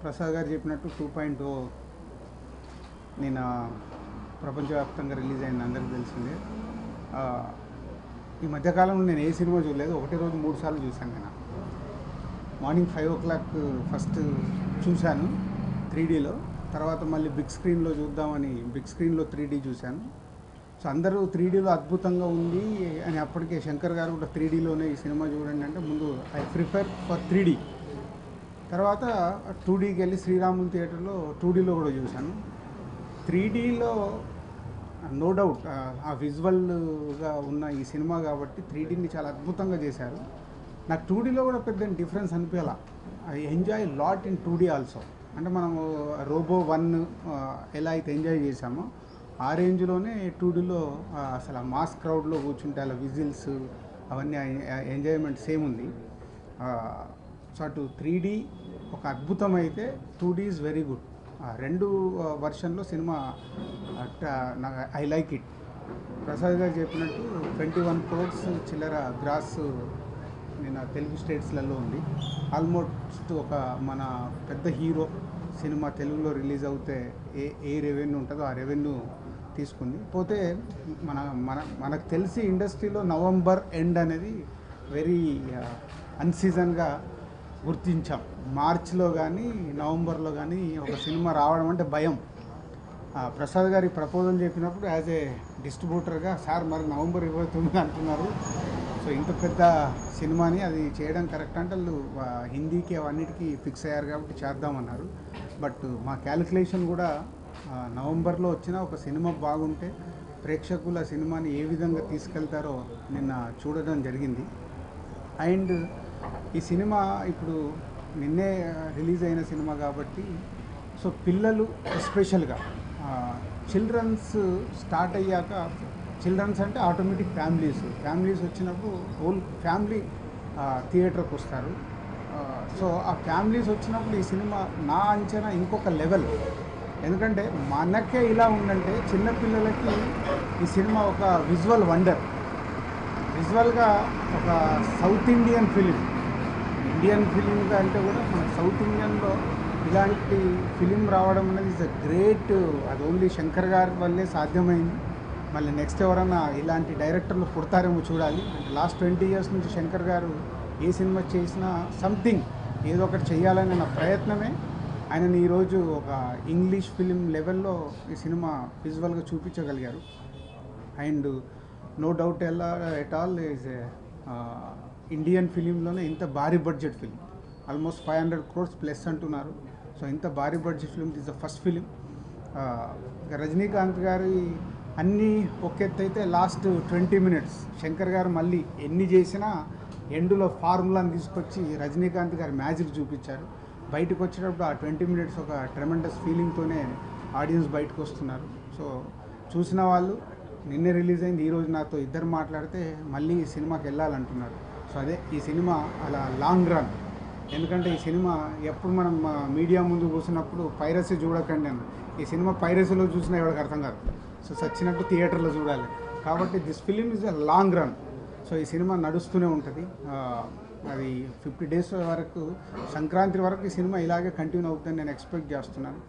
ప్రసాద్ గారు చెప్పినట్టు 2.0 నేను ప్రపంచవ్యాప్తంగా రిలీజ్ అయింది, అందరికీ తెలిసిందే. ఈ మధ్యకాలంలో నేను ఏ సినిమా చూడలేదు, ఒకటే రోజు 3 సార్లు చూశాను. నేను మార్నింగ్ 5 o'clock ఫస్ట్ చూశాను 3Dలో, తర్వాత మళ్ళీ బిగ్ స్క్రీన్లో చూద్దామని బిగ్ స్క్రీన్లో 3D చూశాను. సో అందరూ 3Dలో అద్భుతంగా ఉంది అని అప్పటికే శంకర్ గారు కూడా 3Dలోనే ఈ సినిమా చూడండి అంటే ముందు ఐ ప్రిఫర్ ఫర్ 3D. తర్వాత 2Dకి వెళ్ళి శ్రీరాములు థియేటర్లో 2Dలో కూడా చూశాను. 3Dలో నో డౌట్ ఆ విజువల్గా ఉన్న ఈ సినిమా కాబట్టి 3Dని చాలా అద్భుతంగా చేశారు. నాకు 2Dలో కూడా పెద్ద డిఫరెన్స్ అనిపించాల. I enjoy lot in 2D also. అంటే మనము రోబో 1 ఎలా అయితే ఎంజాయ్ చేసామో ఆ రేంజ్లోనే 2Dలో అసలు ఆ మాస్ క్రౌడ్లో కూర్చుంటే అలా విజిల్స్ అవన్నీ ఎంజాయ్మెంట్ సేమ్ ఉంది. సో అటు 3D ఒక అద్భుతం అయితే 2D ఈజ్ వెరీ గుడ్. రెండు వర్షన్లో cinema I like it. Prasad గారు చెప్పినట్టు 21 crores చిల్లర గ్రాస్ నేను తెలుగు స్టేట్స్లలో ఉంది. ఆల్మోస్ట్ ఒక మన పెద్ద హీరో సినిమా తెలుగులో రిలీజ్ అవుతే ఏ రెవెన్యూ ఉంటుందో ఆ రెవెన్యూ తీసుకుంది. పోతే మనకు తెలిసి ఇండస్ట్రీలో నవంబర్ ఎండ్ అనేది వెరీ అన్సీజన్గా గుర్తించాం. మార్చ్లో కానీ నవంబర్లో కానీ ఒక సినిమా రావడం అంటే భయం. ప్రసాద్ గారి ప్రపోజల్ చెప్పినప్పుడు యాజ్ ఏ డిస్ట్రిబ్యూటర్గా సార్ మరి November 29 అంటున్నారు, సో ఇంత పెద్ద సినిమాని అది చేయడం కరెక్ట్ అంటే వాళ్ళు హిందీకి అవన్నిటికీ ఫిక్స్ అయ్యారు కాబట్టి చేద్దామన్నారు. బట్ మా క్యాలిక్యులేషన్ కూడా నవంబర్లో వచ్చిన ఒక సినిమా బాగుంటే ప్రేక్షకుల సినిమాని ఏ విధంగా తీసుకెళ్తారో నిన్న చూడడం జరిగింది. అండ్ ఈ సినిమా ఇప్పుడు నిన్నే రిలీజ్ అయిన సినిమా కాబట్టి సో పిల్లలు ఎస్పెషల్గా చిల్డ్రన్స్ స్టార్ట్ అయ్యాక, చిల్డ్రన్స్ అంటే ఆటోమేటిక్ ఫ్యామిలీస్ వచ్చినప్పుడు హోల్ ఫ్యామిలీ థియేటర్కి వస్తారు. సో ఆ ఫ్యామిలీస్ వచ్చినప్పుడు ఈ సినిమా నా అంచనా ఇంకొక లెవెల్. ఎందుకంటే మనకే ఇలా ఉందంటే చిన్నపిల్లలకి ఈ సినిమా ఒక విజువల్ వండర్. విజువల్గా ఒక సౌత్ ఇండియన్ ఫిలింగా అంటే కూడా మన సౌత్ ఇండియన్లో ఇలాంటి ఫిలిం రావడం అనేది ఇస్ అ గ్రేట్. అది ఓన్లీ శంకర్ గారి వల్లే సాధ్యమైంది. మళ్ళీ నెక్స్ట్ ఎవరైనా ఇలాంటి డైరెక్టర్లు పుడతారేమో చూడాలి. అంటే లాస్ట్ 20 years నుంచి శంకర్ గారు ఏ సినిమా చేసినా సంథింగ్ ఏదో ఒకటి చేయాలనే నా ప్రయత్నమే ఆయనని ఈరోజు ఒక ఇంగ్లీష్ ఫిలిం లెవెల్లో ఈ సినిమా విజువల్గా చూపించగలిగారు. And no doubt at all is Indian ఫిలింలోనే ఇంత భారీ budget film, almost 500 crores plus అంటున్నారు. సో ఇంత భారీ budget film is the first film. Rajinikanth గారి అన్నీ ఒకెత్తు అయితే లాస్ట్ 20 minutes శంకర్ గారు మళ్ళీ ఎన్ని చేసినా ఎండులో ఫార్ములాని తీసుకొచ్చి రజనీకాంత్ గారి మ్యాజిక్ చూపించారు. బయటకు వచ్చేటప్పుడు ఆ 20 minutes ఒక ట్రెమెండస్ ఫీలింగ్తోనే ఆడియన్స్ బయటకు వస్తున్నారు. సో చూసిన వాళ్ళు నిన్నే రిలీజ్ అయింది, ఈరోజు నాతో ఇద్దరు మాట్లాడితే మళ్ళీ ఈ సినిమాకి వెళ్ళాలంటున్నారు. సో అదే ఈ సినిమా అలా లాంగ్ రన్. ఎందుకంటే ఈ సినిమా ఎప్పుడు మనం మీడియా ముందు కూర్చున్నప్పుడు పైరసీ చూడకండి అన్న, ఈ సినిమా పైరసీలో చూసినా ఎవరికి అర్థం కాదు. సో సచ్చినట్టు థియేటర్లో చూడాలి కాబట్టి this film is a long run. So ఈ సినిమా నడుస్తూనే ఉంటుంది. అది 50 days వరకు, సంక్రాంతి వరకు ఈ సినిమా ఇలాగే కంటిన్యూ అవుతుందని నేను ఎక్స్పెక్ట్ చేస్తున్నాను.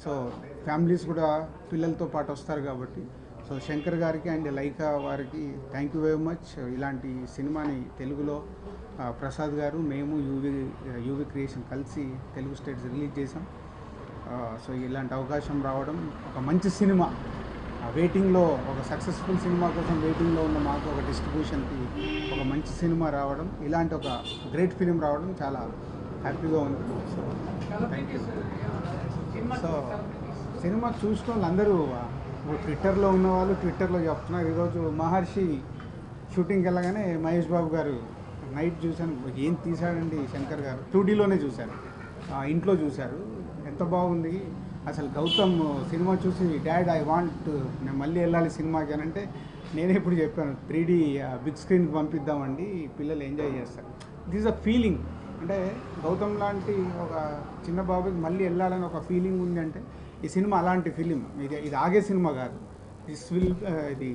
సో ఫ్యామిలీస్ కూడా పిల్లలతో పాటు వస్తారు కాబట్టి సో శంకర్ గారికి అండ్ లైకా వారికి థ్యాంక్ యూ వెరీ మచ్. ఇలాంటి సినిమాని తెలుగులో ప్రసాద్ గారు మేము యూవి క్రియేషన్ కలిసి తెలుగు స్టేట్స్ రిలీజ్ చేసాం. సో ఇలాంటి అవకాశం రావడం, ఒక మంచి సినిమా వెయిటింగ్లో, ఒక సక్సెస్ఫుల్ సినిమా కోసం వెయిటింగ్లో ఉన్న మాకు ఒక డిస్ట్రిబ్యూషన్కి ఒక మంచి సినిమా రావడం, ఇలాంటి ఒక గ్రేట్ ఫిలిం రావడం చాలా హ్యాపీగా ఉంది. So thank you. So cinema చూసిన వాళ్ళు అందరూ ట్విట్టర్లో ఉన్నవాళ్ళు ట్విట్టర్లో చెప్తున్నారు. ఈరోజు మహర్షి షూటింగ్కి వెళ్ళగానే మహేష్ బాబు గారు నైట్ చూశాను, ఏం తీశాడండి శంకర్ గారు. 2Dలోనే చూశారు, ఇంట్లో చూశారు, ఎంత బాగుంది అసలు. గౌతమ్ సినిమా చూసి డాడ్ ఐ వాంట్, నేను మళ్ళీ వెళ్ళాలి సినిమాకి అని అంటే నేనే ఇప్పుడు చెప్పాను 3D బిగ్ స్క్రీన్కి పంపిద్దామండి, పిల్లలు ఎంజాయ్ చేస్తారు. This a feeling. అంటే గౌతమ్ లాంటి ఒక చిన్న బాబుకి మళ్ళీ వెళ్ళాలని ఒక ఫీలింగ్ ఉంది అంటే ఈ సినిమా అలాంటి ఫిలిం. ఇది ఆగే సినిమా కాదు. ఇది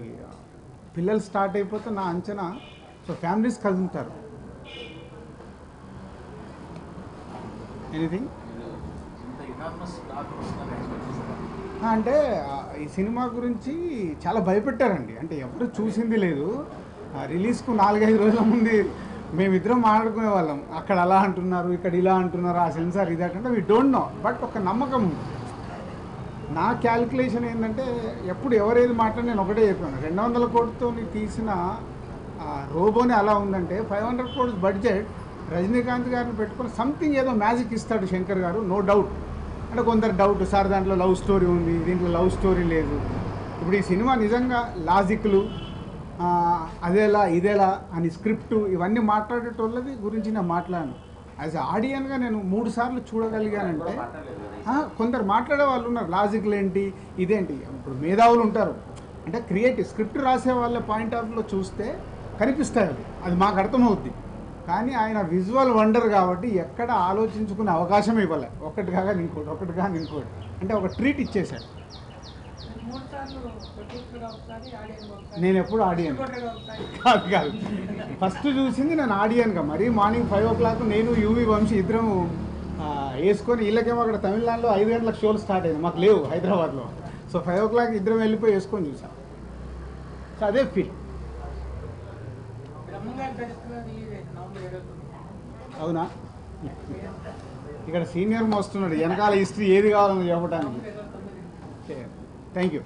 పిల్లలు స్టార్ట్ అయిపోతే నా అంచనా సో ఫ్యామిలీస్ కదులుతారు. ఎనీథింగ్ ఇంత ఎనార్మస్ టాక్ వస్తుందని ఎక్స్పెక్ట్ చేశారా? అంటే ఈ సినిమా గురించి చాలా భయపెట్టారండి. అంటే ఎవరు చూసింది లేదు. రిలీజ్కు 4-5 రోజుల ముందు మేమిద్దరం మాట్లాడుకునే వాళ్ళం. అక్కడ అలా అంటున్నారు, ఇక్కడ ఇలా అంటున్నారు, ఆ సెన్సార్ ఇదంటే వీ డోంట్ నో. బట్ ఒక నమ్మకం ఉంది. నా క్యాలిక్యులేషన్ ఏంటంటే ఎప్పుడు ఎవరేది మాట్లాడి నేను ఒకటే చెప్పాను, 200 కోట్లతో తీసిన రోబోని అలా ఉందంటే 500 crores బడ్జెట్ రజనీకాంత్ గారిని పెట్టుకొని సంథింగ్ ఏదో మ్యాజిక్ ఇస్తాడు శంకర్ గారు, నో డౌట్. అంటే కొందరు డౌట్, సార్ దాంట్లో లవ్ స్టోరీ ఉంది, దీంట్లో లవ్ స్టోరీ లేదు. ఇప్పుడు ఈ సినిమా నిజంగా లాజిక్లు అదేలా ఇదేలా అని స్క్రిప్ట్ ఇవన్నీ మాట్లాడేటోళ్ళది గురించి నేను మాట్లాడాను. యాజ్ ఆడియన్గా నేను 3 సార్లు చూడగలిగానంటే కొందరు మాట్లాడే వాళ్ళు ఉన్నారు, లాజిక్లు ఏంటి ఇదేంటి. ఇప్పుడు మేధావులు ఉంటారు, అంటే క్రియేటివ్ స్క్రిప్ట్ రాసే వాళ్ళ పాయింట్ ఆఫ్ వ్యూలో చూస్తే కనిపిస్తాయి అది మాకు అర్థమవుద్ది. కానీ ఆయన విజువల్ వండర్ కాబట్టి ఎక్కడ ఆలోచించుకునే అవకాశం ఇవ్వలే. ఒకటి కాగా ఇంకోటి అంటే ఒక ట్రీట్ ఇచ్చేశాడు. నేను ఎప్పుడు ఆడియన్ కాదు ఫస్ట్ చూసింది నేను ఆడియన్గా. మరి మార్నింగ్ 5 o'clock నేను యూవి వంశీ ఇద్దరం వేసుకొని, వీళ్ళకేమో అక్కడ తమిళనాడులో 5 గంటలకు షోలు స్టార్ట్ అయింది, మాకు లేవు హైదరాబాద్లో. సో 5 o'clock ఇద్దరం వెళ్ళిపోయి వేసుకొని చూసాం. సో అదే ఫీల్. అవునా, ఇక్కడ సీనియర్ మోస్తున్నాడు, వెనకాల హిస్టరీ ఏది కావాలని చెప్పడానికి. Thank you.